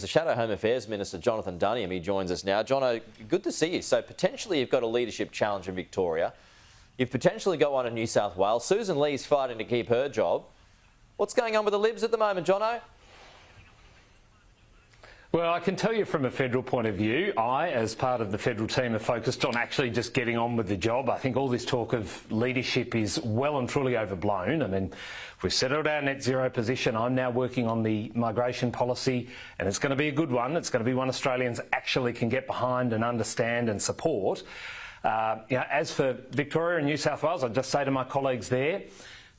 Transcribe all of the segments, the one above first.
The Shadow Home Affairs Minister, Jonathon Duniam, he joins us now. Jono, good to see you. So potentially you've got a leadership challenge in Victoria. You've potentially got one in New South Wales. Susan Lee's fighting to keep her job. What's going on with the Libs at the moment, Jono? Well, I can tell you from a federal point of view, I, as part of the federal team, are focused on actually just getting on with the job. I think all this talk of leadership is well and truly overblown. I mean, we've settled our net zero position. I'm now working on the migration policy, and it's going to be a good one. It's going to be one Australians actually can get behind and understand and support. As for Victoria and New South Wales, I'd just say to my colleagues there,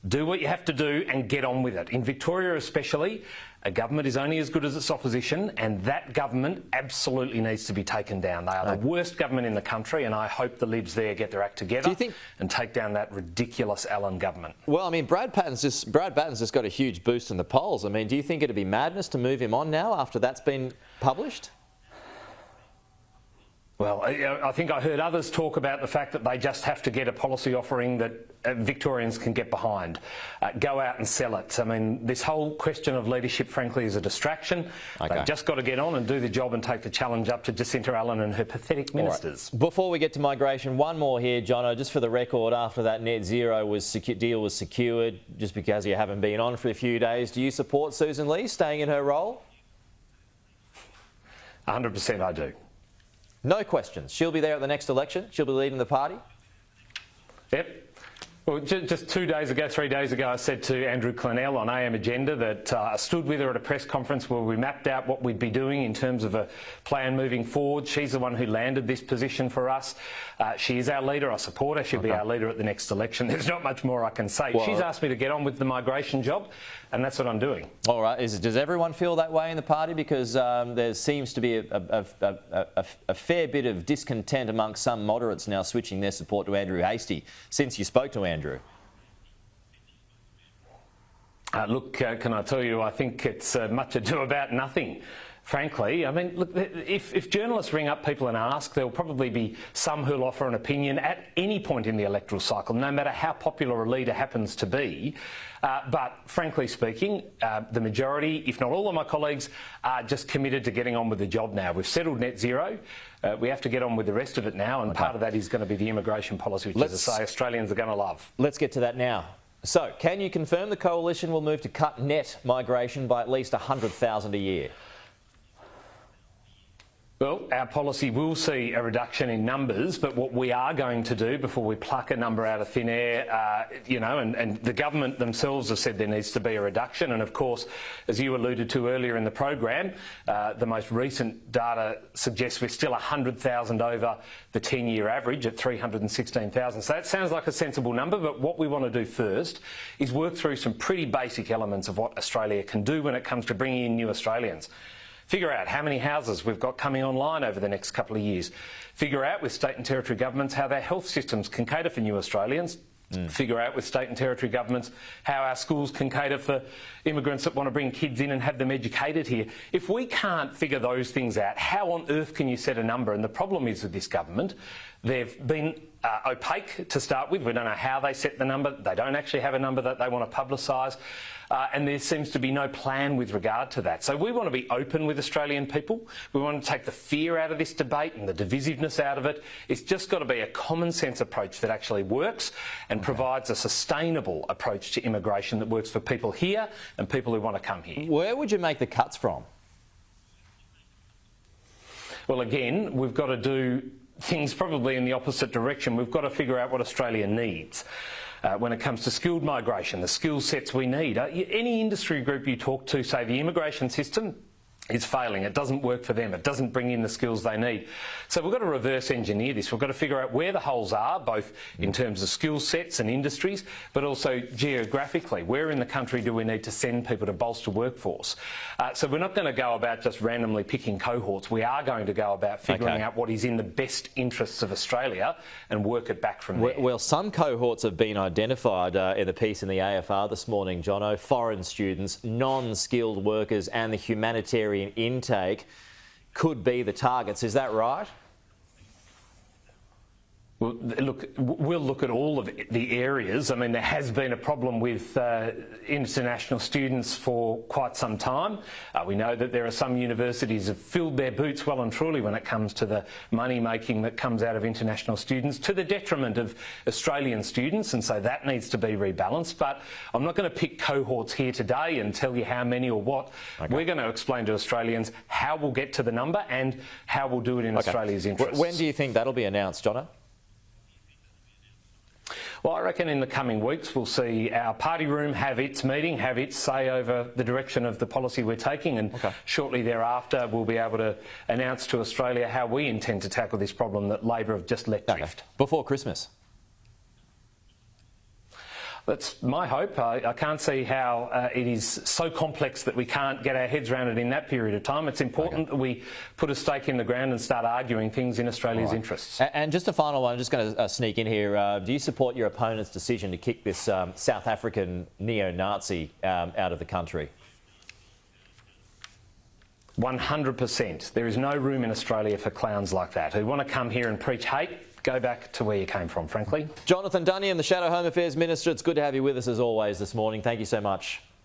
do what you have to do and get on with it. In Victoria especially, a government is only as good as its opposition, and that government absolutely needs to be taken down. They are the worst government in the country, and I hope the Libs there get their act together and take down that ridiculous Allan government. Well, I mean, Brad Patton's just got a huge boost in the polls. I mean, do you think it'd be madness to move him on now after that's been published? Well, I think I heard others talk about the fact that they just have to get a policy offering that Victorians can get behind. Go out and sell it. I mean, this whole question of leadership, frankly, is a distraction. Okay. They've just got to get on and do the job and take the challenge up to Jacinta Allan and her pathetic ministers. Right. Before we get to migration, one more here, Jono, just for the record, after that net zero deal was secured, just because you haven't been on for a few days, do you support Susan Lee staying in her role? 100% I do. No questions. She'll be there at the next election. She'll be leading the party. Yep. Well, just 3 days ago, I said to Andrew Clennell on AM Agenda that I stood with her at a press conference where we mapped out what we'd be doing in terms of a plan moving forward. She's the one who landed this position for us. She is our leader. I support her. She'll be our leader at the next election. There's not much more I can say. Well, she's asked me to get on with the migration job, and that's what I'm doing. All right. Does everyone feel that way in the party? Because there seems to be a fair bit of discontent amongst some moderates now switching their support to Andrew Hastie since you spoke to Andrew. Look, can I tell you, I think it's much ado about nothing. Frankly, I mean, look, if journalists ring up people and ask, there'll probably be some who'll offer an opinion at any point in the electoral cycle, no matter how popular a leader happens to be. But frankly speaking, the majority, if not all of my colleagues, are just committed to getting on with the job now. We've settled net zero. We have to get on with the rest of it now, and part of that is going to be the immigration policy, which, as I say, Australians are going to love. Let's get to that now. So, can you confirm the coalition will move to cut net migration by at least 100,000 a year? Well, our policy will see a reduction in numbers, but what we are going to do before we pluck a number out of thin air, and the government themselves have said there needs to be a reduction. And of course, as you alluded to earlier in the program, the most recent data suggests we're still 100,000 over the 10-year average at 316,000. So that sounds like a sensible number, but what we want to do first is work through some pretty basic elements of what Australia can do when it comes to bringing in new Australians. Figure out how many houses we've got coming online over the next couple of years. Figure out with state and territory governments how their health systems can cater for new Australians. Figure out with state and territory governments how our schools can cater for immigrants that want to bring kids in and have them educated here. If we can't figure those things out, how on earth can you set a number? And the problem is with this government, they've been opaque to start with. We don't know how they set the number. They don't actually have a number that they want to publicise. And there seems to be no plan with regard to that. So we want to be open with Australian people. We want to take the fear out of this debate and the divisiveness out of it. It's just got to be a common sense approach that actually works and provides a sustainable approach to immigration that works for people here and people who want to come here. Where would you make the cuts from? Well, again, we've got to do things probably in the opposite direction. We've got to figure out what Australia needs. When it comes to skilled migration, the skill sets we need. Any industry group you talk to say the immigration system is failing. It doesn't work for them. It doesn't bring in the skills they need. So we've got to reverse engineer this. We've got to figure out where the holes are, both in terms of skill sets and industries, but also geographically. Where in the country do we need to send people to bolster workforce? So we're not going to go about just randomly picking cohorts. We are going to go about figuring out what is in the best interests of Australia and work it back from there. Well, some cohorts have been identified in the piece in the AFR this morning, Jono. Foreign students, non-skilled workers and the humanitarian intake could be the targets. Is that right? Well, look, we'll look at all of the areas. I mean, there has been a problem with international students for quite some time. We know that there are some universities have filled their boots well and truly when it comes to the money making that comes out of international students, to the detriment of Australian students, and so that needs to be rebalanced. But I'm not going to pick cohorts here today and tell you how many or what. Okay. We're going to explain to Australians how we'll get to the number and how we'll do it in Australia's interests. When do you think that'll be announced, Jono? Well, I reckon in the coming weeks we'll see our party room have its meeting, have its say over the direction of the policy we're taking, and shortly thereafter we'll be able to announce to Australia how we intend to tackle this problem that Labor have just let drift. Before Christmas? That's my hope. I can't see how it is so complex that we can't get our heads around it in that period of time. It's important that we put a stake in the ground and start arguing things in Australia's interests. And just a final one, I'm just going to sneak in here. Do you support your opponent's decision to kick this South African neo-Nazi out of the country? 100%. There is no room in Australia for clowns like that who want to come here and preach hate. Go back to where you came from, frankly. Jonathon Duniam, the Shadow Home Affairs Minister, it's good to have you with us as always this morning. Thank you so much.